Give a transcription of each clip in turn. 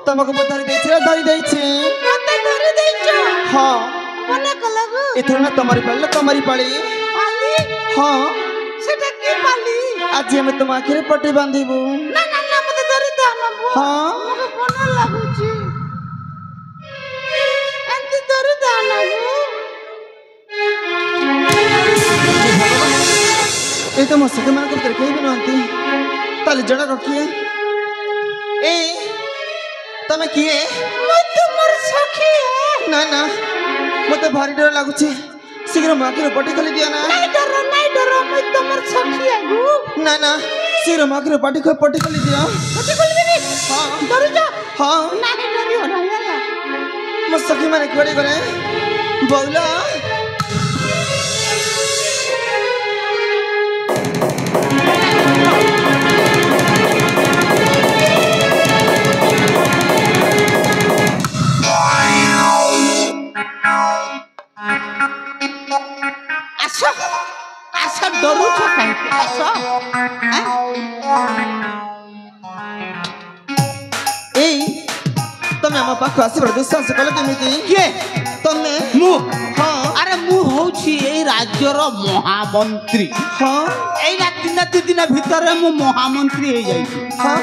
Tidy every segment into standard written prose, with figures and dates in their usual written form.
तुमको मैं धरी देछि मते धरी देछ हां मने कलगु एथर ना तुम्हारी पाली पाली हां सेटा की पाली आज हम तुम आखिर पट्टी बांधिबू ना ना ना मते धरी दे ना हां मते कोन लागुची एंती धरी दे ना ए तो मसके मन कर के भी नंती ताले जड़ा रखिए ए तमे किए मैं तुमर सखी है ना ना मते भारी डर लागुची शीघ्र माखिर पट्टी खोली दिया ना नहीं डरो मैं तुमर सखी है गु ना ना शीघ्र माखिर पट्टी खोली दिया पट्टी खोल देबी हां डर जा हां नहीं डरी हो रहा है मसकी माने खड़े करे बौला आशा डरू छ काहे आशा ए तमे हम पाख आसी बड़ दुस्साहस कले केमिति के तमे मु हां अरे मु होछि ए राज्यर महामंत्री हां एइना दिन भितर मु महामंत्री हे जाई हां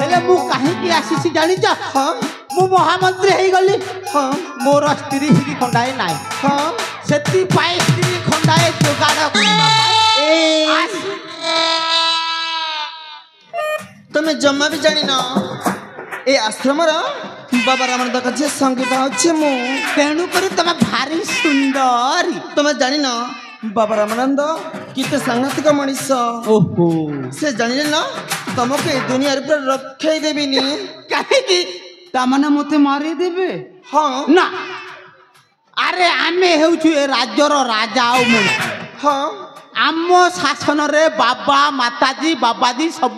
हेले मु काहे की आसीसी जानि जा हां मु महामंत्री हे गली हां मोर स्त्री हिरी खंडाए नाय हां सेति पाई स्त्री खंडाए जोगाड़ करबा ए तमे जम्मा भी जानि ना ए आश्रम रा बाबा रामन दका जे संगीत अछि मु तेणु करी तमे भारी सुंदर तमे जानि ना बाबा रामानंद किते सांगतिक मनीष ओहो से जानिले ना तुमको ए दुनिया रे रखै देबिनी काहे की तामने मते मारी देबे हां ना अरे आमे हेउछु ए राज्यर राजा आ मंत्री हां आम शासन रे बाबा माताजी बाबाजी सब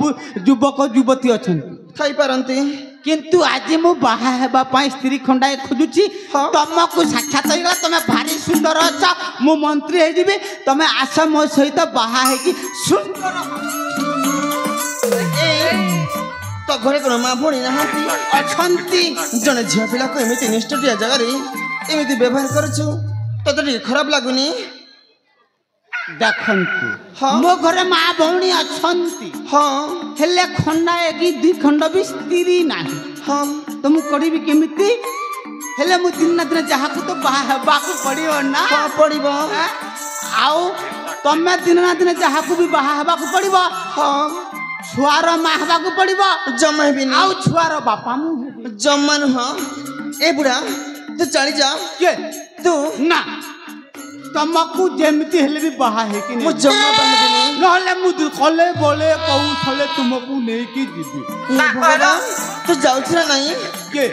युवक युवती अछन थाई पारंती किंतु आज मु बाहा हेबा पाई स्त्री खंडाए खोजुची हाँ। तुमको साक्षात होइला तमे भारी सुंदर अछ मु मंत्री हे जिबे तमे आस मो सहित बाहा हे की सुंदर तो घरे कोन मा भणी नहाती अछंती जने झिया पिला को एमिति निष्ठटिया जगह रे एमिति व्यवहार करछु तो टी खराब लागुनी देखंतु हाँ। मो घरे मा भौणी अछंती हां हेले खंडाए की दुई खंड भी स्त्री नाही हां तो मु करिबी केमिति हेले मु दिन जहा को तो बाहा को पड़ियो ना हां पड़िबो आउ तमे दिन जहा को भी बाहा हेबा को पड़िबो हां छुआर मा हेबा को पड़िबो जम्मा भी आउ छुआर बापा मु जम्मा न हां ए बुढ़ा तू चली जा के तू ना तमकु जेमिति हेले भी बाहा है कि मु जम्मा बंदिनी नहले मु कले बोले कहू थले तुमको नै की जीबी ना बाबा तू जाउछ ना नहीं के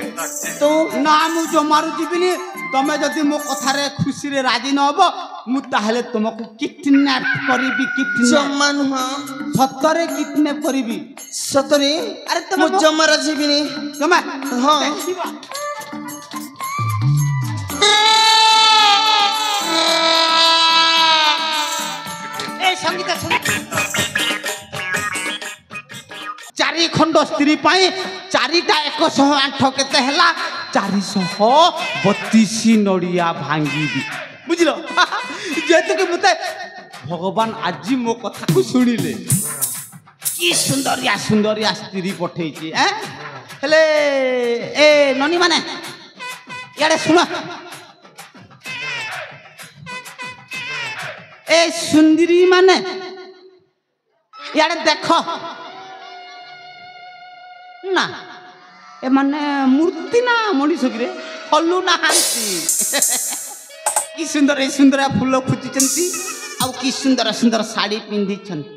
तू ना मु जमारु जीबिनी तमे जदि मो कथा रे खुशी रे राजी न होबो मु ताहले तुमको किडनैप करिबी किडनैप जम्मा न हां सतरे किडनैप करिबी सतरे अरे मु जम्मा राजीबिनी तमे हां संगीत चारि खंड स्त्री पाई चारिटा 108 केते हला 432 नड़िया भांगीबी बुझलो जेते के मते भगवान आजी मो कथा को सुनिले की सुंदरिया स्त्री पठेची हेले ए ननी माने याडे सुनो ए सुंदरी माने याडे देखो ना ए माने मूर्ति ना मनीष गिरे हल्लू ना हांती की सुंदर फूल फुटिचंती आ की सुंदर साड़ी पिंधी छंती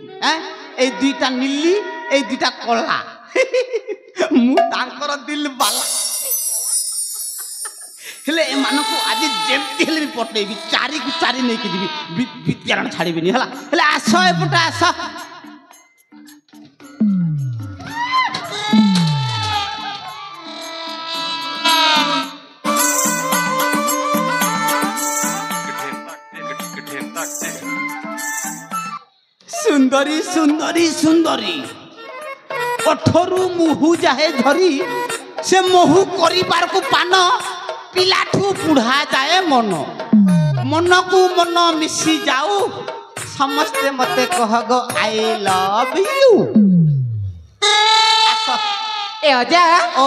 ए दुईटा नीली ए दुईटा कला मु तांकर दिल बाला हेले ए मानको आज जेमती हेले भी पटेबी चारि को चारि नै के दिबी विद्यारण छाड़ीबिनी हला हेले आसो एपटा आसो सुंदरी सुंदरी सुंदरी ओठरू मुहु जाहे झरी से मोहु करिबार को पान पिलाठू बुढ़ा जाए मन मन को मन मिसी जाऊ समस्ते मते कहगो आई लव यू ए अजा ओ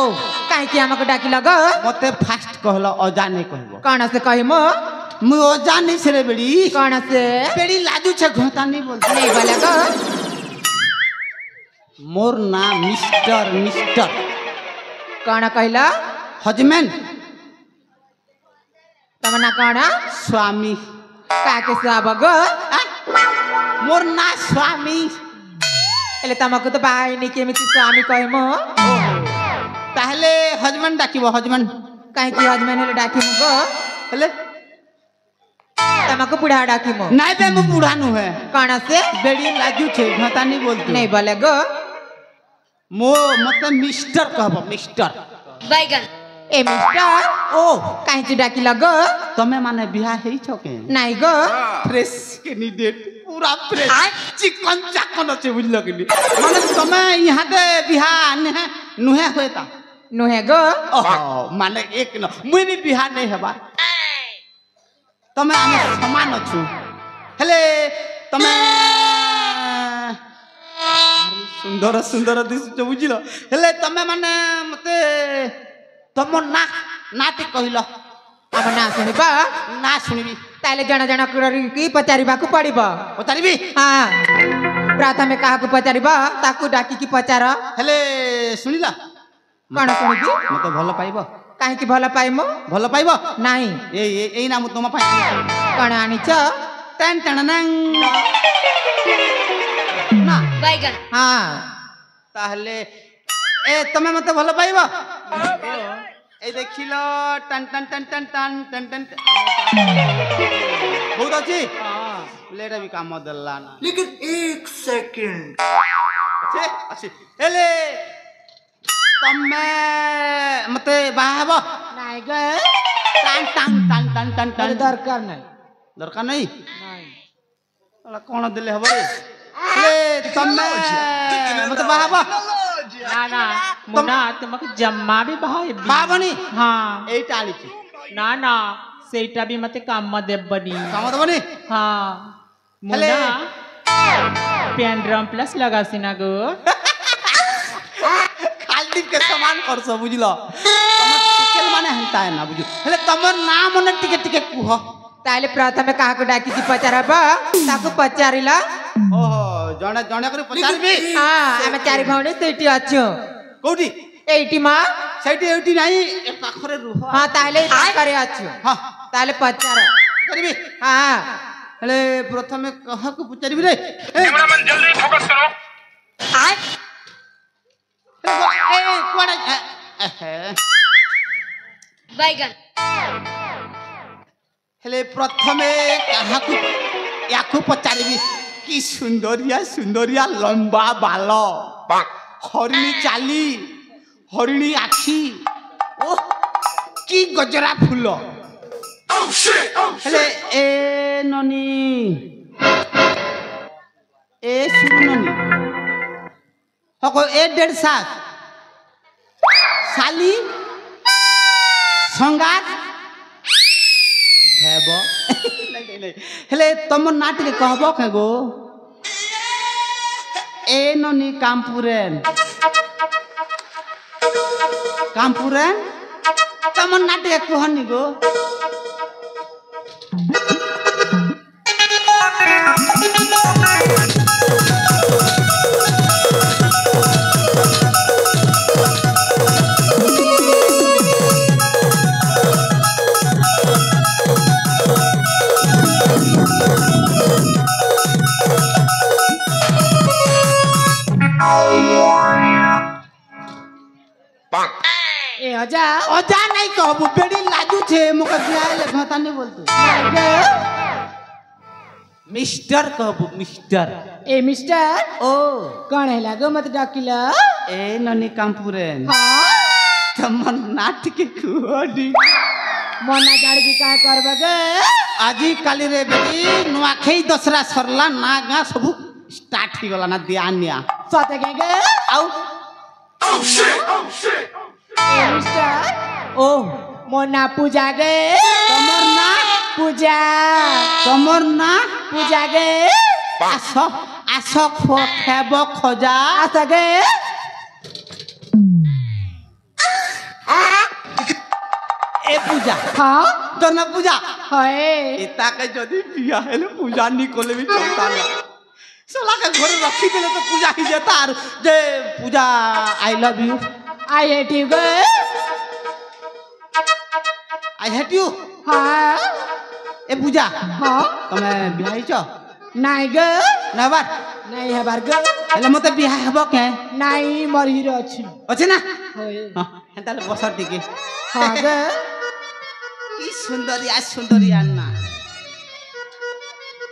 काहे कि हमको डाकिल गो मते फास्ट कहलो अजा नहीं कहबो कौन से कहिमो मु अजा नहीं से बेड़ी कौन से बेड़ी लाजू छे घोता नहीं बोलते नहीं बोले गो मोर ना मिस्टर मिस्टर कौन कहला हजमेन तम ना कौन स्वामी का के सब गो मोर ना स्वामी एले तमको तो बाई नहीं केमिति स्वामी कहिमो ताहले हजमेन डाकिबो हजमेन काहे कि हजमेन ले डाकिमो गो हेले तमको बुढ़ा डाकिमो नहीं बे मु बूढ़ा नु है कौन से बेड़ी लाजू छे घोता नहीं बोलते नहीं बोले गो मो मते मिस्टर कहबो मिस्टर बैगन ए मिस्टर ओ काहे कि डाकिल गो तमे माने बिहा हेई छके नहीं गो फ्रेश कैंडिडेट पूरा फ्रेश चिकन चाकन আছে বুঝলো কি মানে তুমি ইহাতে বিহা নুহে হইতা नुहे गो মানে এক ন মুই বি বিহা নাই হেবা তুমি আমি সমান অছু হেলে তুমি সুন্দর সুন্দর দিছ বুঝিলো হেলে তুমি মানে মতে তোমার না নাটি কহিলো हम ना सुनिबा ना শুনিবি ताले जण जण की पचारिबा को पड़िबा পচারিবি हां प्रथमे काहाको पचारिबा ताकू डाकी की पचार हेले শুনিলা कौन सुनिबी मते भल पाइब काहे कि भल पाइमो भल पाइब नहीं এই নাম তোম পাই कौन आनिछ टन टन नंग ना बैगन हां তাহলে এ তুমি মতে ভল পাইব এই দেখিল টন টন টন টন টন টন টন বহুত আছে লেটা भी काम देला ना लेकिन एक सेकंड আছে আছে হেলে तमे मते बाहब नहीं गो टन टन टन टन टन टन दरकार नहीं दरकार नहीं नहीं अला कोन दिले हबो रे ले तमे मते बाहब ना ना मुना तुमको जम्मा भी भाई बाबनी हां এইটা আলিছি ना ना सेटा भी मते काम देबनी কাম দেবনি हां हेले। मुना पेन ड्रम प्लस लगासिना गो खालदीप के समान करछ बुझलो तमर टिकेल माने हंता है ना बुझु हेले तमर नाम मने टिके टिके कुह ताले प्रथमे काहाको डाकी की पचारबा ताकू पचारिला ओहो जणे जणे करे पचारबी हां हम चारि भौणी सेठी अछु कोठी एटी मा सेठी एठी नाही ए पाखरे रुह हां ताले करे अछु हां ताले पचार करबी हां हेले प्रथमे कहा को पचारबी रे कैमरामैन जल्दी फोकस करो ए कोडा बैगन हेले प्रथमे कहा को याकू पचारबी की सुंदरिया सुंदरिया लंबा बाल हरिणी चाली हरिणी आखी ओ की गजरा फूल हेले ए ननी ए सुन ननी हको ए 1.5 साली संगात भेब नहीं हेले तुम नाटक कहब के गो ए ननी कामपुरेन कामपुरेन तुम नाटक कहनी गो ए अजा अजा नहीं कहबो बेड़ी लाजू छे मोके बियाले घता नहीं बोलतो मिस्टर कहबो मिस्टर ए मिस्टर ओ कौन है लागो मत डाकिला ए ननी कामपुरेन हां तमन नाटक कुहडी मना जाड़ की का करबा गे आजी काली रे बेटी नुआखई दसरा सरला ना गा सब स्टार्ट ही गला ना दियानिया सते गे गे आउ मिस्टर ओ मोर ना पूजा गे तमर ना पूजा तमर ना पूजा गे आस आस खेब खजा आसा गे ए पूजा हाँ তোর না পূজা হয় এটাকে যদি বিয়া হলে পূজা নিকলে বি চলতা না সোলাকে ঘরে রাখি দিলে তো পূজা হয়ে যেত আর যে Puja I love you I hate you গে আই হেট ইউ হ্যাঁ এ পূজা হ্যাঁ তুমি বিয়া হইছ নাই গে না বার নাই হেবার গে ହେଲେ ମତେ ବିହା ହେବ କେ নাই মোর হিরো ଅଛି ଅଛି ନା হয় ହେନ୍ତାହେଲେ ବସ ଟିକେ হ্যাঁ গে କି ସୁନ୍ଦରିଆ ନା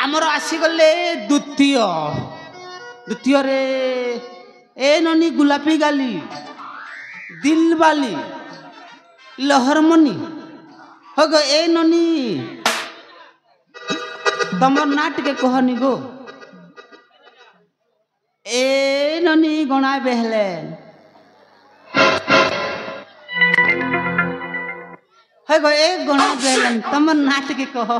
ଆମର ଆସିଗଲେ ଦ୍ୱିତୀୟରେ ଏ ନନି ଗୁଲାପୀ ଗାଲି ଦିଲବାଲି ଲହରମନି ହଗ ଏ ନନି ତମର ନା ଟିକେ କହନି ଗୋ ଏ ନନି ଗଣା ବେହଲେ है गो एक गुणा बेलन तमर नाटक कह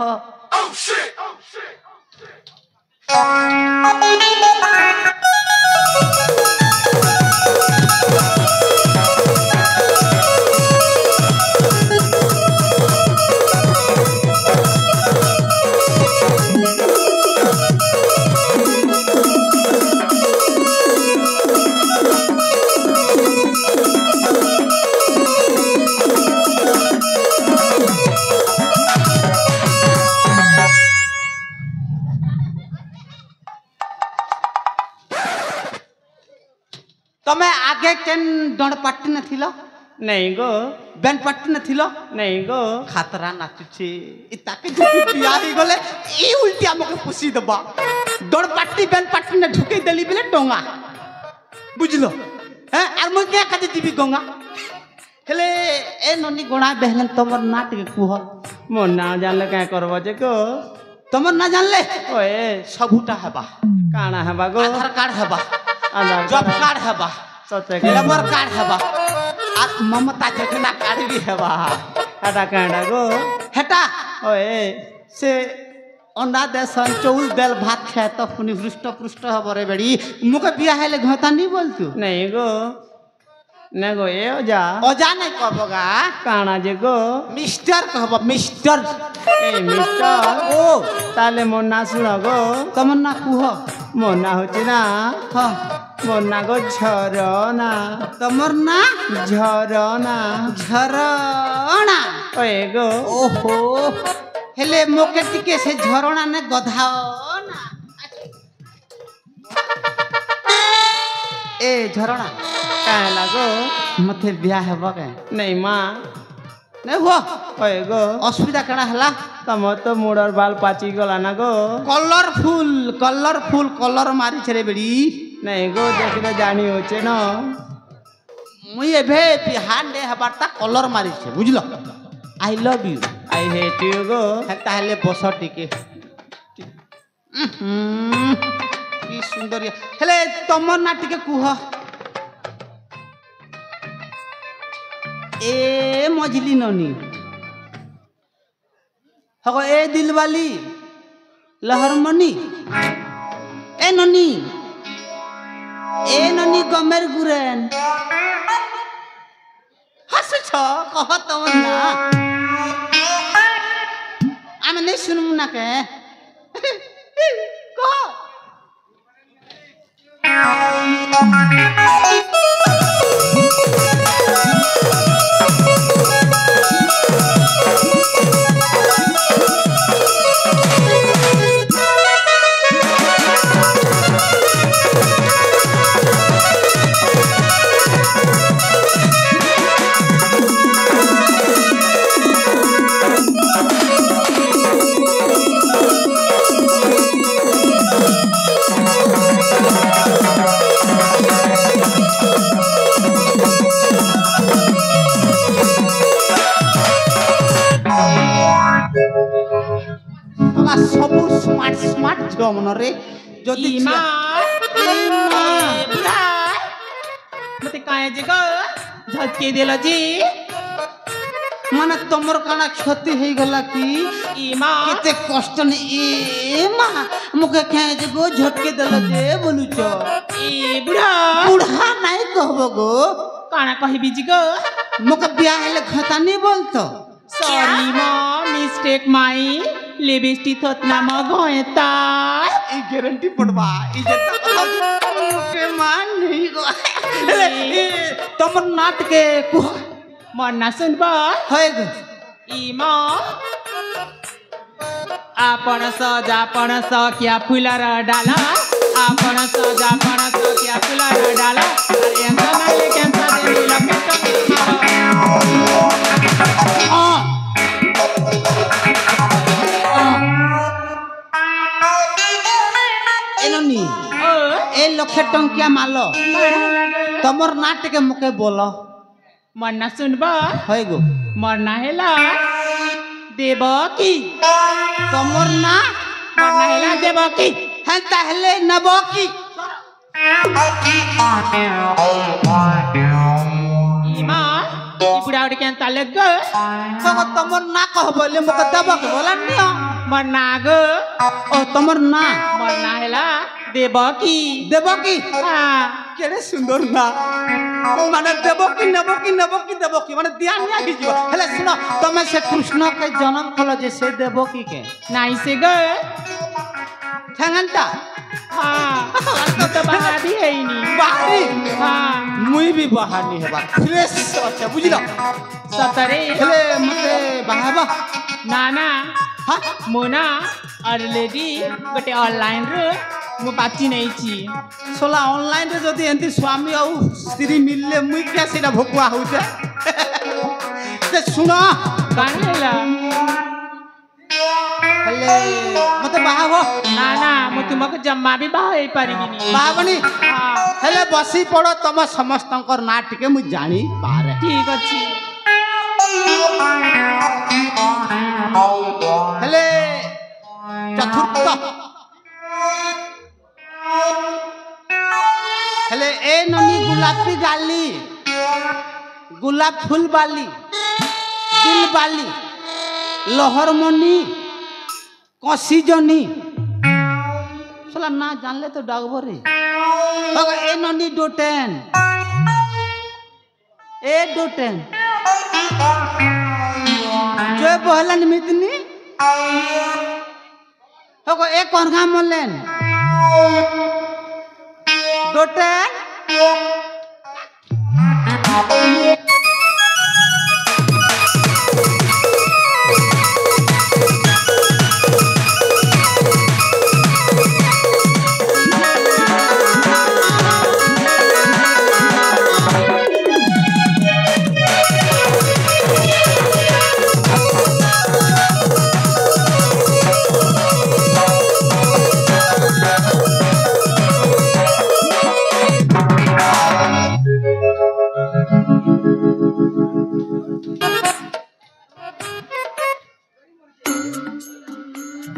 तमे आगे केन दंड पार्टी न थिलो नहीं गो बैंड पार्टी न थिलो नहीं गो खातरा नाचुछे इताके जति बिया ही गले ई उल्टी हमके पुसी दबा दंड पार्टी बैंड पार्टी न ढुके देली बेले डोंगा बुझलो हैं आर म के खाते जीवी गंगा हेले ए ननी गोणा बेहलन तमर नाट के कुह मोर ना जानले क्या करबो जे गो तमर ना जानले ओए सबुटा हेबा काना है बागो आधार कार्ड हेबा आधार जॉब कार्ड हेबा सते नंबर कार्ड हेबा आ ममता योजना कार्ड भी हेबा काटा कांडा गो हेटा ओए से अंडा देसन चौल देल भात खाए तो पुनि हृष्ट पृष्ट हबरे बेड़ी मुके बिया हेले घता नहीं बोलतु नहीं गो ने गो ए ओजा अजा नहीं कहबगा काना जे गो मिस्टर कहब मिस्टर ए मिस्टर ओ ताले मोर ना सुनो गो तमन्ना कुह मोर ना होची ना हाँ मोर ना गो झरना तमर ना झरना झरणा ओए गो ओहो हेले मोके टिके से झरणा ने गधाओ ना ए झरणा काहे लागो मथे बिया हेबा के नहीं माँ नहीं हुआ ओए गो असुविधा कणा हला तम तो मुड़र बाल पाची गला ना गो कलरफुल कलर मारी छरे बेड़ी नहीं गो देखले जानी होचे न मुई एभे बिहान दे हबारता कलर मारी छे बुझलो I love you I hate you go ताहले बस टिके की सुंदरिया हेले तमर ना टिके कुह ए मजली ननी हगो ए दिलवाली लहरमनी ए ननी गमेर गुरेन हस छ कह तमर ना आमे नहीं सुनमु ना के कह सबू स्मार्ट झियो मन रे जदि मते काहे जे गो झटके देला जी মানে তোমার কানা ক্ষতি হয়ে গেল কি ई मां কেতে কষ্ট নেই এ মা মুখে খেয়ে যে গো ঝটকে দিল যে বলুছ ई बुढ़ा বুড়া নাই কহব গো काना कहबी जी गो মুখে বিয়া হলে খতানি বলতো सॉरी मां मिस्टेक माई लिपस्टिक थोतना म गएता এই গ্যারান্টি পড়বা এই যে মুখে মান নেই গো তোমার নাটকে কুহ मन्ना सुनबा হয়ে গো ई मां आपण क्या फुलर डाला आपण क्या फुलर डाला अरे अंगा माले केंसा देली लपेट এননি এই লক্ষে টঙ্কিয়া মাল তোমার নাটকে মুখে বলো मन्ना सुनबा হয়ে গো मरना हेला देव की তোমার না मरना हेला देव की হ্যাঁ তাহলে নেব কি ई मां ई बुढ़ा उड़ के ताले गो তোমার না কহ বলে মুখে দেব কি বলেন নিও मरना गो ও তোমার না मरना हेला देव की দেব কি हां কেড়ে সুন্দর না মানে দেব কি নেব কি নেব কি দেব কি মানে দিয়া নিয়া কি ଯିବ ହେଲେ ଶୁଣ ତମେ ସେ କୃଷ୍ଣকে ଜନ୍ମ କଲ ଯେ ସେ ଦେବ କି କେ नाई से गो ଠେଙ୍ଗନ୍ତା हां तो बाहर भी है ही नहीं ବାହାରି हां ମୁଇ ବି ବାହାରି ହେବା ଫ୍ରେଶ ଅଛି ବୁଝିଲ सतरे ହେଲେ ମତେ ବାହାବା नाना ହଁ मोना ऑलरेडी गोटे ऑनलाइन रे मु पाची नहीं छी सोला ऑनलाइन रे जदी एंती स्वामी ଆଉ ସ୍ତ୍ରୀ ମିଳିଲେ ମୁଇ କେ ସେଟା ଭକୁଆ ହଉଛେ ସେ ଶୁଣ काहेला ହେଲେ ମତେ ବାହାବ नाना मु तुमको जम्मा भी बाहे परिबिनी ବାହାବନି हां ହେଲେ ବସି ପଡ ତମ ସମସ୍ତଙ୍କର ନାଁ ଟିକେ ମୁଁ ଜାଣି ପାରେ ठीक अछि ହେଲେ ଚତୁର୍ଥ ହେଲେ ଏ ନନି ଗୁଲାପी ଗାଲି গোলাপ ফুল বালি দিল বালি লহরমণি কষিজনি শালা না জানলে তো ডাকবো রে এ ননি ডোটেন এ ডোটেন জয় বহলান মিতনি এ কনঘা মলেন ডোটেন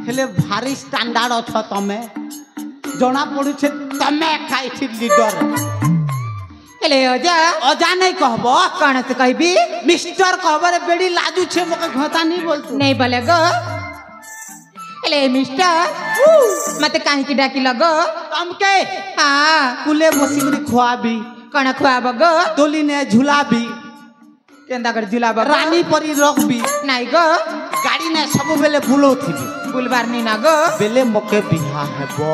हेले भारी स्टैंडर्ड अच्छा तमे जना पड़ू छे तमे खाइछि लीडर हेले अजा अजा नहीं कहबो कौन से कहबी मिस्टर कहबो रे बेड़ी लाजू छे मके घता नहीं बोलतु नहीं बोले गो हेले मिस्टर मते काहे की डाकी लगो तमके हां कुले बसी करी खुआबी कौन खुआब गो डोली ने झुलाबी केंदा कर जुलाब रानी परी रखबी नहीं गो गाड़ी ने सब बेले बुलोथिबी बुलबार नहीं ना गो बेले मके बिहा हेबो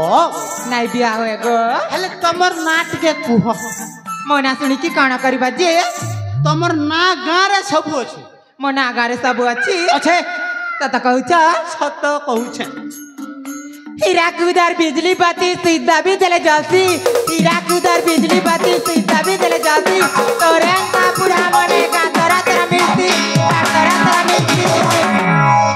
नहीं बिया होए गो हेले तमर नाट के कुह मोना सुनी की कौन करबा जे तमर ना गाँ रे सब अछि मोना गारे सब अच्छी अच्छे तत कहूछ सत कहूछे हीरा कुदार बिजली बाती सीधा भी चले जाती हीरा कुदार बिजली बाती सीधा भी चले जाती तोरे का पूरा मने का तोरा तोरा मिलती तोरा तोरा मिलती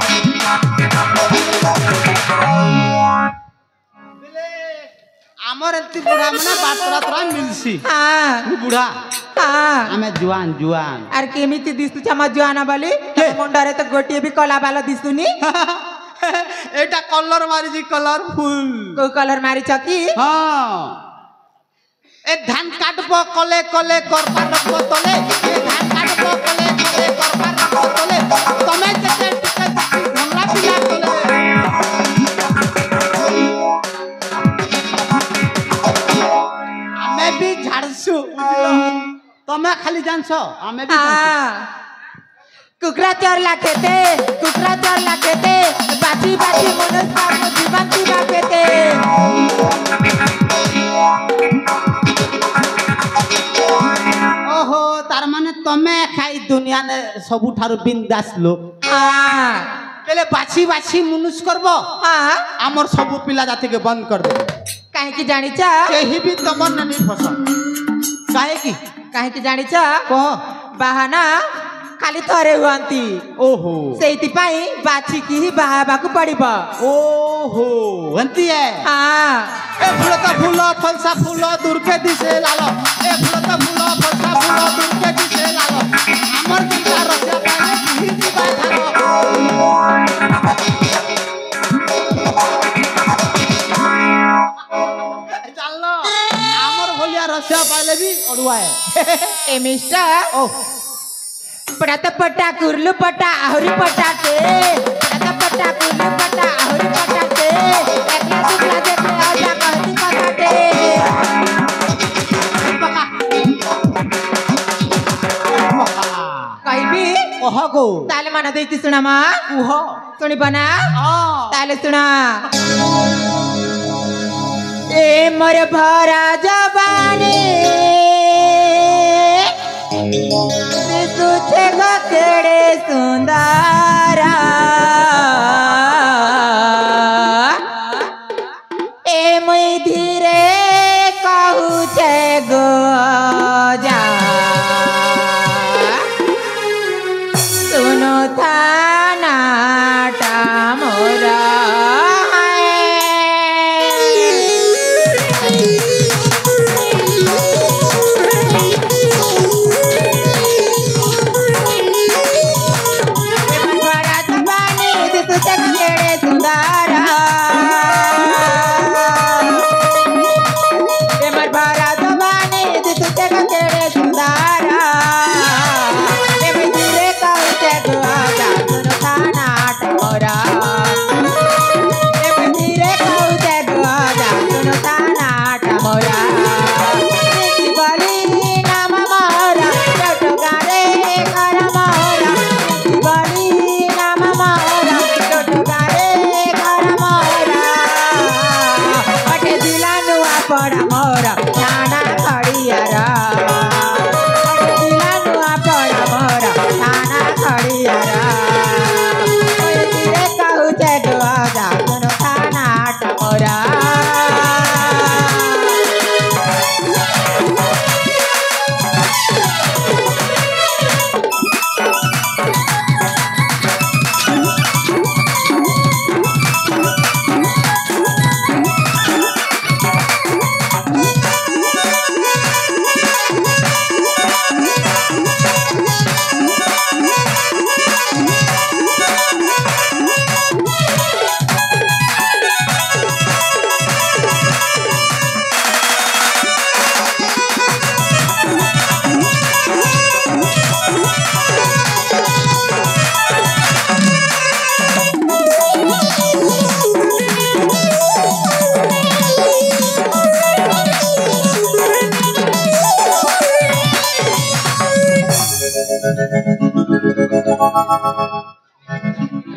आमर एती बुढ़ा मने बातरा तरा मिलसी हाँ बुढ़ा हाँ आमे जुआन जुआन अरे केमिति दिसु छमा जुआना बाली मुंडारे तो गोटिए भी कला बाला दिसुनी एटा कलर मारी जी कलरफुल को कलर मारी छकी हां ए धान काटब कले कले करबा रखब तले ए धान काटब कले कले करबा रखब तले तमे जेते टिके ढंगला पिला तले आमे भी झाड़सु तमे खाली जानछो आमे भी जानछो कुकरा चरला खेते बाची बाची मनोज बाबू जीवन की बाकेते ओहो तार माने तमे खाई दुनिया ने सबु ठारो बिंदास लोग पहले बाछी बाछी मुनुस करबो हमर सबु पिला जाति के बंद कर दे काहे की जानी चा केही भी तमन नहीं पसंद काहे की जानी चा कह बाहाना खाली थरे हुआंती ओहो सेति पाई बाछी की ही बाहाबाकू पड़िबो ओहो हंती है हां ए फूल फलसा फूल दूर के दिसे लालो ए फूल फलसा फूल दूर के दिसे लालो हमर किता रसिया पाले ही बाधारो चललो हमर भलिया रसिया पाले भी अड़ुआ है ए मिस्टर ओ पटा पटा कुरलू पटा आहुरी पटाते पटा पटा कुरलू पटा आहुरी पटाते एकला दुखला देखे आजा कहती पटाते कहीं भी ओह गो ताले माना देती सुना माँ ओह सुनी बना हां ताले सुना ए मोर भरा जवानी तुझे केड़े सुंदरा ए मुई धीरे कहू छे गो जा सुनो थाना मोरा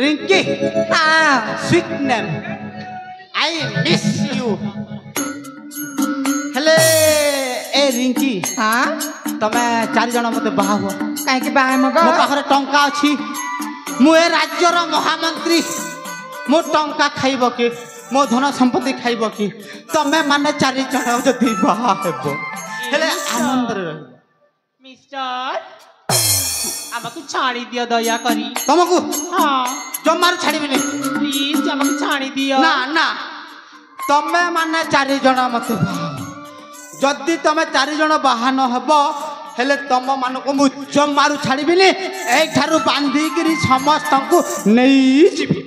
Rinki sweet name I miss you हेले ए रिंकी हाँ तमे चार जन मते बाहा हुआ कहीं बाहे मग मो पाखरे टंका अछि मु ए राज्यर महामंत्री मो टंका खाइबो कि मो धन संपत्ति खाइबो कि तमे माने चार जन जदी बाहा हेबो हेले आनंद रे मिस्टर आमको छाड़ी दियो दया करी तुमको हाँ जमार छाड़ीबिनी प्लीज आमको छाड़ी दियो ना ना तमे माने चार जन मते जदि तमे चार जन बाहा न हबो हेले तम मानको मु जमारू छाड़ीबिनी एई ठारू बांधी गिरी समस्त को नेई जिबी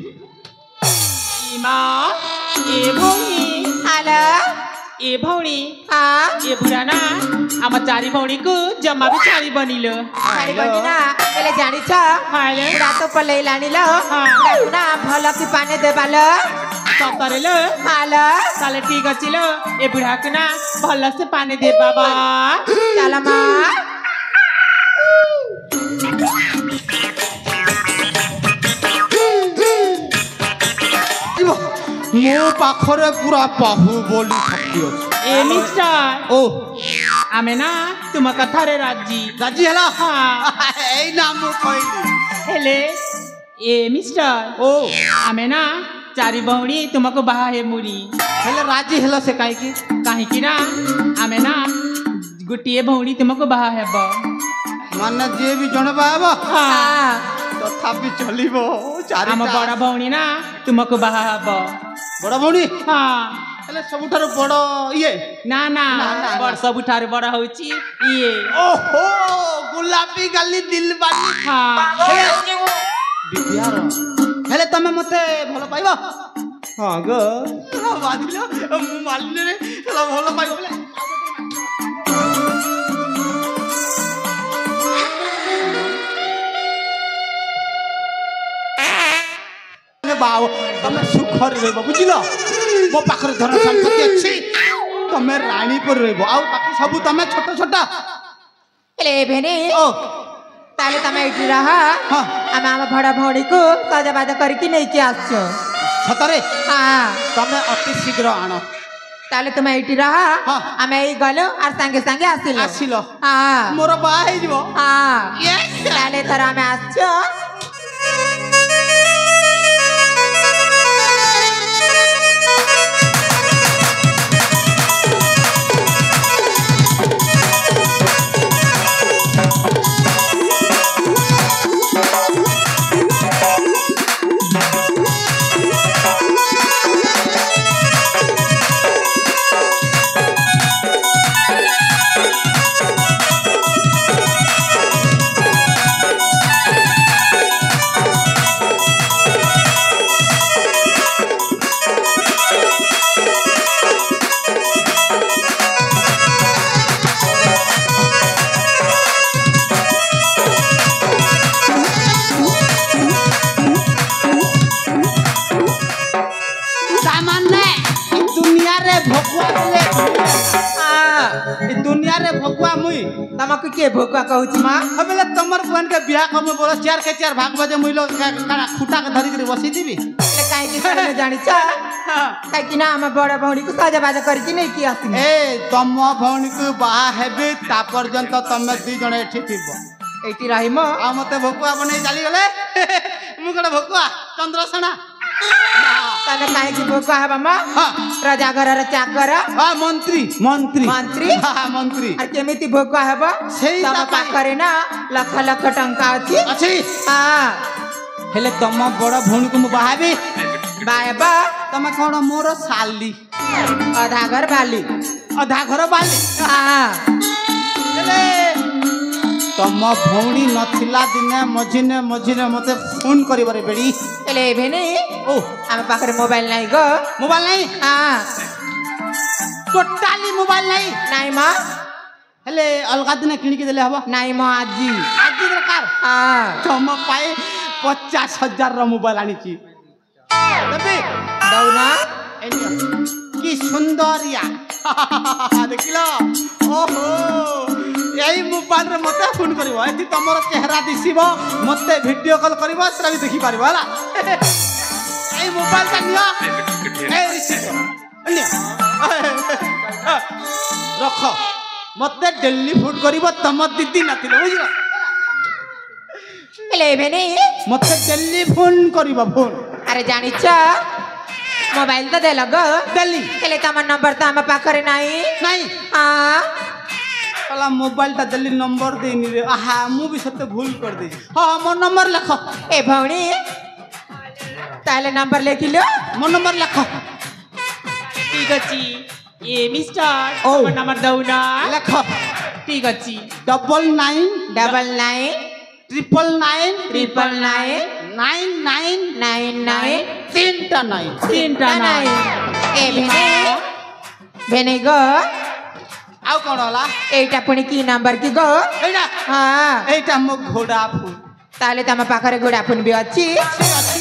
इमा ए भूमि आला ए भौणी हाँ ए बुढ़ा ना आम चारि भौणी को जमा भी छाड़ी बनिल छाड़ी बनी ना पहले जानी छ बुढ़ा तो पले लानी लो ना भल की पानी देबाल सतरे लो हाल ताले ठीक अछि लो ए बुढ़ा के ना भल से पानी दे बाबा चल मां मो पाखरे पूरा बाहुबली शक्ति अछि ए मिस्टर ओ आमे ना तुम कथा रे राजी राजी हला हाँ एई नाम कहली हेले ए मिस्टर ओ आमे ना चारि भौणी तुमको बाहा हे मुरी हेले राजी हेलो से काहे काहे ना आमे ना गोटिए भौणी तुमको बाहा हेब माने जे भी जण बाबा हाँ तथापि चलिबो चारि आम बड़ भौणी ना तुमको बाहा हेब बड़ भौणी हाँ हेले सबुठारो बड़ इए ना ना बड़ सबुठारो बड़ होची इए ओहो गुलाबी गाली दिल बाली हाँ विद्यार हेले तमे मते भलो पाइबो हाँ गो बादिलो मु मालिने रे हेला भलो पाइबो बोले बाबू तमे सुखर रहबो बुझिलो मो पाखरे धन संपत्ति अछि तमे रानी पर रहबो आ बाकी सब तमे छोटा छोटा हेले भेने ओ ताले तमे इटी रह हाँ आमे आम बड़ भौणी को सजबाज करके नहीं के आछो सतरे हाँ तमे अति शीघ्र आनो ताले तुम इटी रह हाँ आमे ई गलो और संगे संगे आसिलो आसिलो हाँ मोर बा हे जबो हाँ यस ताले तोरा आमे आछो दुनिया रे भकुआ मुई तमक के भोका कहूची मां हमेले तमर बहन के बियाह करमे बोलो चार के चार भाग बजे मुई लो काना खुटा के धरी के बसी दीबी ले काहे के करे जानी छ काहे कि ना हम बड़ भौणी को सजबाज करके नहीं की आसी ए तम भौणी को बाहा हेबे ता पर्यंत तमे दी जणे एठी थिबो एटी रही मो आ मते भकुआ बनै चाली गले मु कड भकुआ चंद्रसेना तने काहे की भोका हबा मां राजा घर रे चाकर हां मंत्री मंत्री मंत्री हां मंत्री और केमिति भोका हबा सेही तम ता पाखरे ना लाख लाख टंका अछि अछि हां हेले तम बड़ भौणी को मु बाहाबी बायबा तमे कोन मोर साली आधा घर बाली आधा घर बाली हां हेले तम भौणी नथिला दिने मझिने मते फोन करिबारे बेडी एले भेने ओ हम पाखरे मोबाइल नहीं गो मोबाइल नहीं हां टोटली मोबाइल नहीं नहीं मां हेले अलगा दिने किणी के देले हबो नहीं मां आजी आजी दरकार हां तम पाए 50,000 रो मोबाइल आनी छी देबे दौना की सुंदरिया देखिलो ओहो यही मोबाइल रे मते फोन करिवो एति तमरो चेहरा दिसिबो मते वीडियो कॉल करिवो सेरा भी देखि पारिबो हला एई मोबाइल का नियो ए रिसीव नियो रख मते दिल्ली फोन करिवो तम दीदी नथिले बुझिलो एले भेने मते दिल्ली फोन करिवो फोन अरे जानी छ मोबाइल तो दे लगो दिल्ली एले तम नंबर तो हम पाखरे नहीं नहीं हां वाला मोबाइल ता दिल्ली नंबर देनी रे आहा मु भी सत्य भूल कर दे हां मोर नंबर लिख ए भौणी ताले नंबर लेखि लो मोर नंबर लिख ठीक अछि ए मिस्टर ओ नंबर दौना लिख ठीक अछि 99 99 999 999 99 99 तीनटा 9 तीनटा 9 ए भेने भेने गो ଆଉ କଣ ହେଲା एटा पुणी की नंबर की गो ଏଇଟା हाँ ଏଇଟା ମୋ ଘୋଡ଼ା ଫୁଲ ताले तम पाखरे गोड़ा पुन भी अच्छी ଅଛି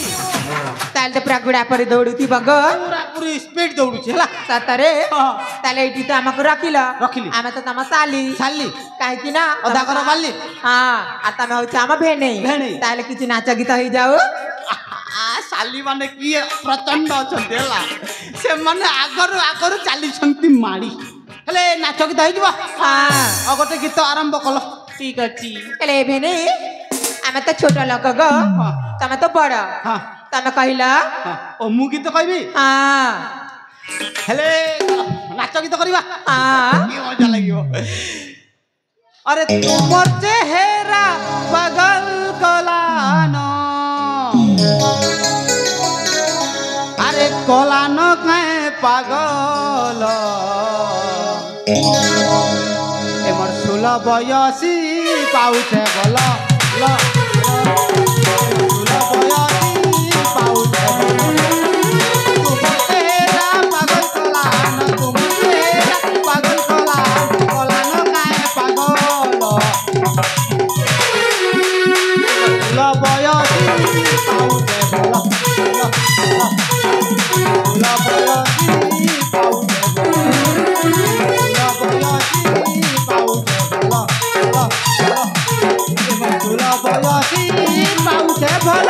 ताले तो पूरा गोड़ा पर दौड़ुती बगो ପୁରା ପୁରି ସ୍ପିଡ ଦୌଡୁଛି ହେଲା सतरे ହଁ ताले एटी तो हमको रखिल रखिली। आमे तो तम साली ଛାଡିଲି काहे की ना ଅଦା କର ବାଲି हाँ आ तमे होछ हम भेने भेने। ताले किछि नाच गीत होई जाऊ ଶାଲି ମାନେ କିଏ ପ୍ରଚଣ୍ଡ ଅଛନ୍ତି ହେଲା ସେମାନେ ଆଗରୁ ଆଗରୁ ଚାଲିଛନ୍ତି ମାଡ଼ି ହେଲେ ନାଚ ଗୀତ ହେଇଯିବ हाँ ଆଉ ଗୋଟେ ଗୀତ ଆରମ୍ଭ କଲ ठीक अछि एले भेने आमे तो छोट लोक गो हाँ। तमे तो बड़ ହଁ तमे कहिला ହଁ। ଓ ମୁଁ ଗୀତ କହିବି हाँ ହେଲେ ନାଚ ଗୀତ କରିବା हाँ কি মজা লাগিব আরে তোমার চেহারা পাগল কলানো আরে কলানো কায় পাগল এমর 16 বয়সী পাউছে বল ল 16 বয়সী পাউছে বল তোমার চেহারা পাগল কলানো তোমার চেহারা পাগল কলানো কলানো কায় পাগল ল বয়সী পাউছে বল ল বয়সী পাউছে পাউছে ভাল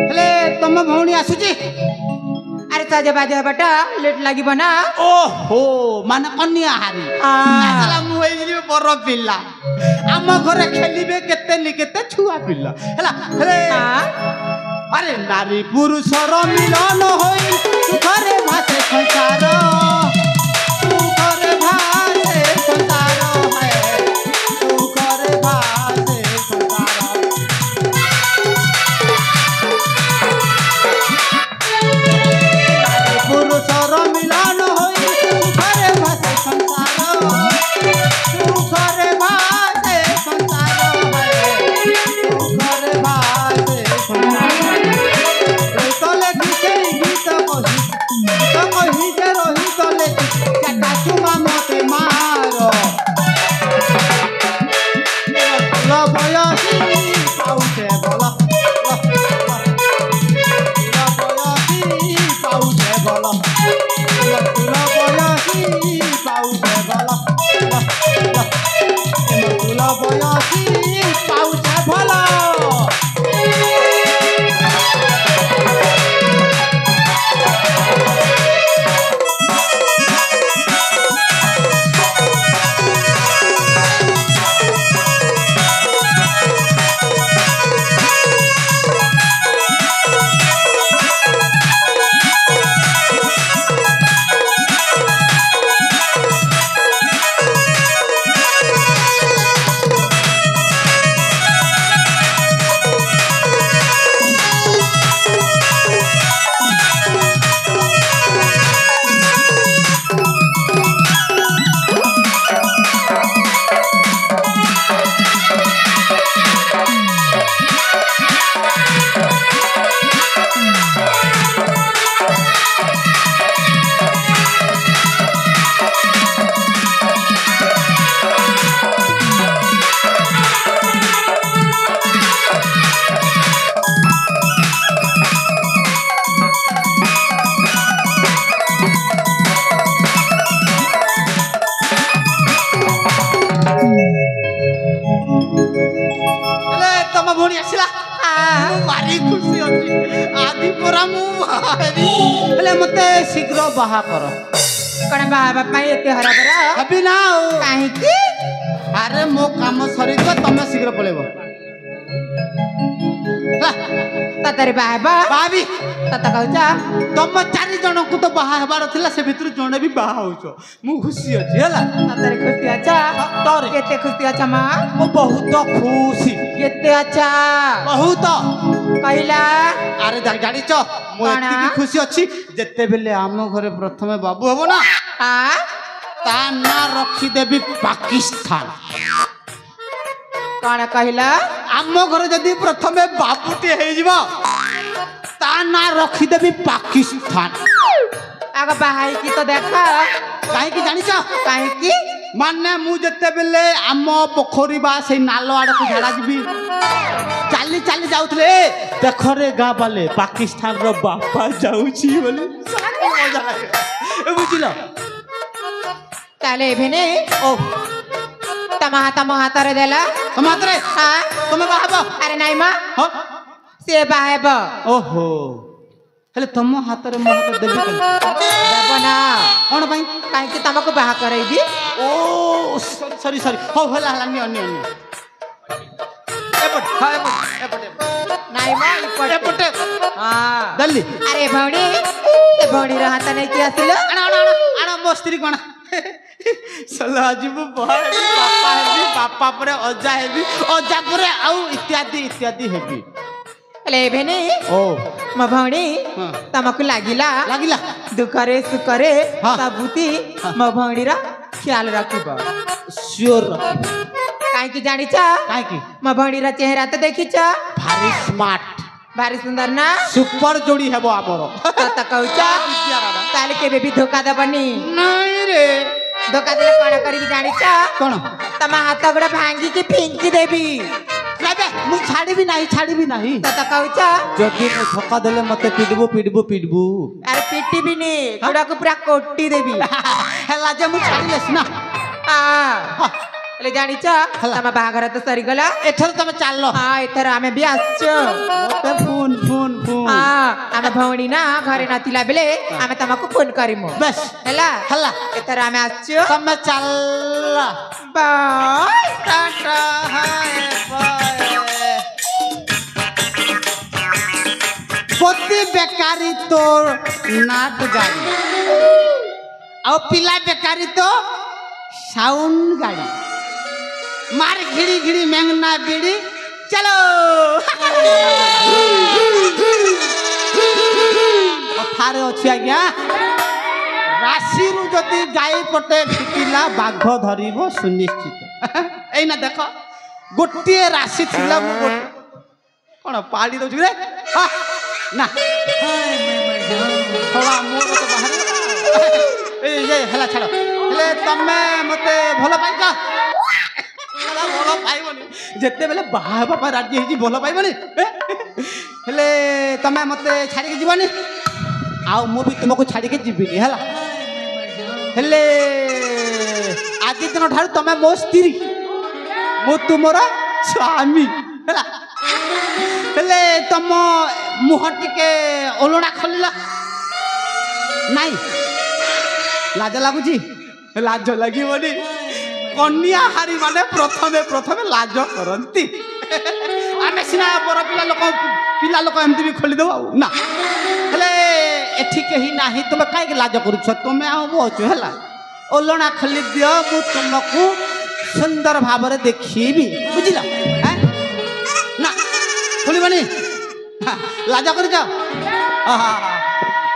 ହେଲେ ତମ ଭଉଣୀ ଆସୁଛି अरे सजे बाजे बटा लेट लागिब ना ଓହୋ ମାନେ କନ୍ୟା ହାରି हाँ ମୁଁ ହେଇଯିବି ବଡ ପିଲା ଆମ ଘରେ ଖେଳିବେ କେତେ ନି କେତେ ଛୁଆ ପିଲା ହେଲା ହେଲେ हाँ আরে নারী পুরুষর মিলন হই সুখরে ভাসে সংসার সুখরে ভাসে সংসার হ্যাঁ সুখরে ভাসে সংসার নারী পুরুষর মিলন হই সুখরে ভাসে সংসার সুখরে ভাসে সংসার হ্যাঁ সুখরে ভাসে সংসার তলে গীতে গীত কহি যে রহি তলে ମୁଁ ବାହା ହେବି ହେଲେ ମତେ ଶୀଘ୍ର ବାହା କର କଣ ବାହା ହେବା ପାଇଁ ଏତେ ହରବର ହେବି ନା ଆଉ କାହିଁକି ଆରେ ମୋ କାମ ସରିଯିବ ତମେ ଶୀଘ୍ର ପଳେଇବ ତତରେ ବାହା ହେବ ଭାବି ତତ କହୁଛ ତମ 4 ଜଣଙ୍କୁ ତ ବାହା ହେବାର ଥିଲା ସେ ଭିତରୁ ଜଣେ ବି ବାହା ହଉଛ ମୁଁ ଖୁସି ଅଛି ହେଲା ତତରେ ଖୁସି ଅଛ ତୋରେ କେତେ ଖୁସି ଅଛ ମା ମୁଁ ବହୁତ ଖୁସି କେତେ ଅଛ ବହୁତ କହିଲା ଆରେ ଜାଣିଛ ମୁଁ କଣ? ଏତିକି ଖୁସି ଅଛି ଯେତେବେଳେ ଆମ ଘରେ ପ୍ରଥମେ ବାବୁ ହବ ନା ଆ ତା ନାଁ ରଖିଦେବି ପାକିସ୍ତାନ କଣ କହିଲା ଆମ ଘରେ ଯଦି ପ୍ରଥମେ ବାବୁଟିଏ ହେଇଯିବ ତା ନାଁ ରଖିଦେବି ପାକିସ୍ତାନ ଆଗ ବାହା ହେଇକି ତ ଦେଖ କାହିଁକି ଜାଣିଛ କାହିଁକି ମାନେ ମୁଁ ଯେତେବେଳେ ଆମ ପୋଖରୀ ବା ସେଇ ନାଲ ଆଡକୁ ଝାଡ଼ା ଯିବି ଚାଲି ଚାଲି ଯାଉଥିଲେ ଦେଖରେ ଗାଁ ବାଲେ ପାକିସ୍ତାନର ବାପା ଯାଉଛି ବୋଲି ମଜା ଲାଗେ ବୁଝିଲ ତାହେଲେ ଏଭେନେ ଓ ତମ ହାତ ମୋ ହାତରେ ଦେଲା ତମ ହାତରେ ହଁ ତମେ ବାହା ହବ ଆରେ ନାଇଁ ମା ହଁ ସିଏ ବାହା ହେବ ଓହୋ ହେଲେ ତମ ହାତରେ ମୋ ହାତ ଦେବି କେମିତି ଦେବ ନା କ'ଣ ପାଇଁ କାହିଁକି ତମକୁ ବାହା କରେଇବି ଓ ସରି ସରି ହଉ ହେଲା ହେଲା ନିଅ ନିଅ ନିଅ ଏପଟେ ହଁ ଏପଟେ ନାଇଁ ମା ଏପଟେ ହଁ ଦେଲି ଆରେ ଭଉଣୀ ଏ ଭଉଣୀର ହାତ ନେଇକି ଆସିଲ ଆଣ ଆଣ ଆଣ ଆଣ ମୋ ସ୍ତ୍ରୀ କ'ଣ ସଲା ଆଜି ମୁଁ ବାହା ହେବି ବାପା ପରେ ଅଜା ହେବି ଅଜା ପରେ ଆଉ ଇତ୍ୟାଦି ଇତ୍ୟାଦି ହେବି ହେଲେ ଏଭେନେ ଓ ମୋ ଭଉଣୀ ହଁ। ତମକୁ ଲାଗିଲା ଲାଗିଲା ଦୁଃଖରେ ସୁଖରେ ହଁ। ସବୁତି ମୋ ଭଉଣୀର ଖ୍ୟାଲ ରଖିବ ସିଓର କାହିଁକି ଜାଣିଛ କାହିଁକି ମୋ ଭଉଣୀର ଚେହେରା ତ ଦେଖିଛ ଭାରି ସ୍ମାର୍ଟ ଭାରି ସୁନ୍ଦର ନା ସୁପର ଯୋଡ଼ି ହେବ ଆମର ସତ କହୁଛ ତାହେଲେ କେବେ ବି ଧୋକା ଦବନି ନାଇଁ ରେ ଧୋକା ଦେଲେ କଣ କରିବି ଜାଣିଛ କ'ଣ ତମ ହାତ ଗୋଡ ଭାଙ୍ଗିକି ଫିଙ୍କି ଦେବି ମୁଁ ଛାଡ଼ିବି ନାହିଁ ସତ କହୁଛ ଯଦି ମୁଁ ଧୋକା ଦେଲେ ମତେ ପିଡିବୁ ଆରେ ପିଟିବିନି ଗୋଡକୁ ପୁରା କୋଟି ଦେବି ହେଲା ଯେ ମୁଁ ଛାଡ଼ିଲେ ସିନା ହେଲେ ଜାଣିଛ ତମ ବାହାଘର ତ ସରିଗଲା ଏଥର ତମେ ଚାଲ ହଁ ଏଥର ଆମେ ବି ଆସିଛୁ ମତେ ଫୋନ୍ ଆମ ଭଉଣୀ ନା ଘରେ ନଥିଲା ବେଳେ ଆମେ ତମକୁ ଫୋନ କରିମୁ ବେଶ ହେଲା ହେଲା ଏଥର ଆମେ ଆସିଛୁ ତମେ ଚାଲ ବାଏ ଟାଟା ହାୟ ବାଏ ପତି ବେକାରୀ ତୋର ନାଟ ଗାଡ଼ି ଆଉ ପିଲା ବେକାରୀ ତ ସାଉଣ୍ଡ ଗାଡ଼ି मार घिड़ी घिड़ी मेंगना बीड़ी चलो कथारे अच्छी आज्ञा राशि रु जदि गाई पटे ढिकिला बाघ धरिब सुनिश्चित एना देख गोटे राशि थिला कौन पाड़ी दउछ रे ना थोड़ा मोर तो बाहर ए हला छाड़ हेले तमे मते भलो पाइछ ଭଲ ପାଇବନି ଯେତେବେଳେ ବାହା ହେବା ପାଇଁ ରାଜି ହେଇଛି ଭଲ ପାଇବନି ହେଲେ ତମେ ମତେ ଛାଡ଼ିକି ଯିବନି ଆଉ ମୁଁ ବି ତୁମକୁ ଛାଡ଼ିକି ଯିବିନି ହେଲା ହେଲେ ଆଜି ଦିନ ଠାରୁ ତମେ ମୋ ସ୍ତ୍ରୀ ମୁଁ ତୁମର ସ୍ୱାମୀ ହେଲା ହେଲେ ତମ ମୁହଁ ଟିକେ ଓଲଣା ଖୋଲିଲା ନାଇଁ ଲାଜ ଲାଗୁଛି ଲାଜ ଲାଗିବନି कन्या हारी माने प्रथमे लाज करती आमे सिना बड़ पिला लोक एमती भी खोली दो ना हेले एठी कहीं नाही तुम काहे लाज करूछ तुमे आछो हैला ओलना खोली दियो मु तुमको सुंदर भाबरे देखिबी बुझिला ना खोलिबनी लाज करूछ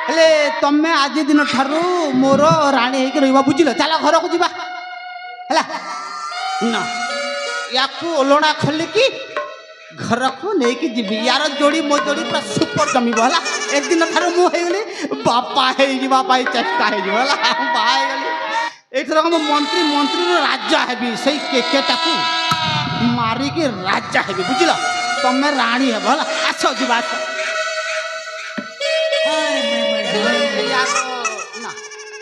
हेले तमे आज दिन ठारू मोर राणी हेक रहिबा बुझिला चला घर को जीवा ହେଲା ନା ୟାକୁ ଓଲଣା ଖୋଲିକି ଘରକୁ ନେଇକି ଯିବି ୟାର ଯୋଡ଼ି ମୋ ଯୋଡ଼ି ପୁରା ସୁପର ଜମିବ ହେଲା ଏଦିନ ଠାରୁ ମୁଁ ହେଇଗଲି ବାପା ହେଇଯିବା ପାଇଁ ଚେଷ୍ଟା ହେଇଯିବ ହେଲା ବାହା ହେଇଗଲି ଏଇଥର ମୁଁ ମନ୍ତ୍ରୀର ରାଜା ହେବି ସେଇ କେକେଟାକୁ ମାରିକି ରାଜା ହେବି ବୁଝିଲ ତମେ ରାଣୀ ହେବ ହେଲା ଆସ ଯିବା ଆସ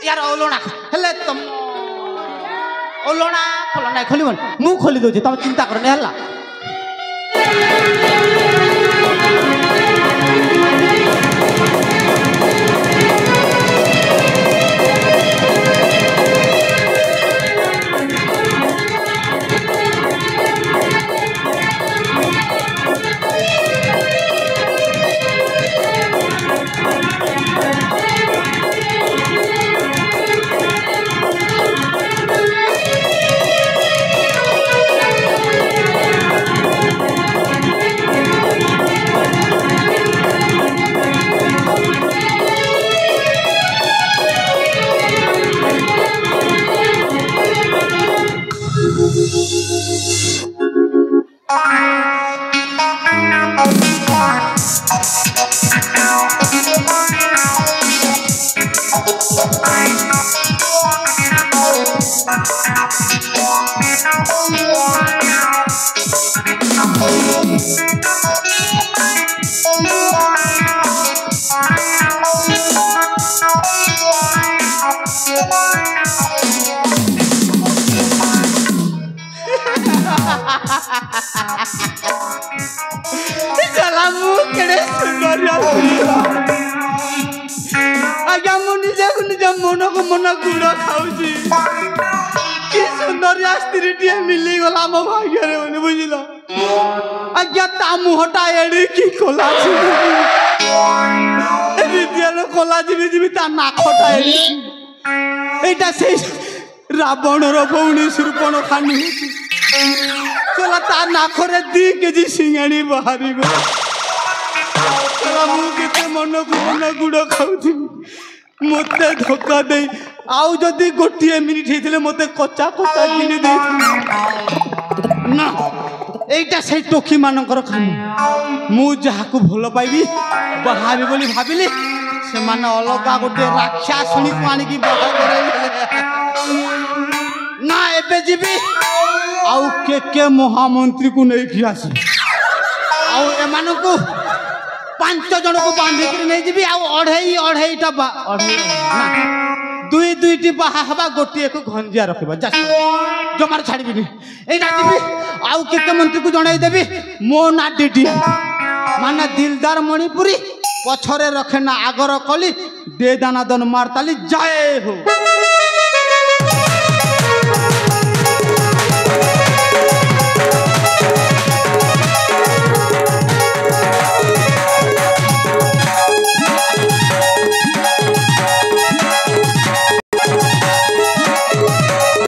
ୟାର ଓଲଣା ହେଲେ ତମ ओलना खोलना खोलिबन मु खोली दउछि तम चिंता करने हला आज्ञा मु निज मन को मन गुड़ खाऊची कि सुंदर स्त्री मिली गला मो भाग्य बुझल आज्ञा ता मुहटा एड़ी कि खोला खोला जी ता नाखटा एटा से रावणर भौणी सुर्पण खानी चला ता नाखरे 2 केजी सिंगाणी बाहरी मुझे मन को मन गुड़ खाऊ मत धोखा दे आउ जदि गोटे मिनिट होते मत कचा कचा किनी दे ना এইটা সেই টকি মানकर কাম মু যাহাকু ভাল পাইবি বাহাবি বলি ভাবিলি সেমানে অলগা গোটে রাক্ষাসুনি কো আনি কি বাহা করাইলে না এবে জিবি আউ কে মহামন্ত্রী কো নেই কি আসি আউ এমানকু 5 जन को बांधिक नहीं जी अढ़ईटा दुई दुईटी बाहा हवा गोटे को घंजिया रखा जमार छाड़ी आउ के मंत्री को जनईदेवी मो ना डीडी माने दिलदार मणिपुरी पछरे रखे ना आगर कली दे दाना दन मारताली जाए हो।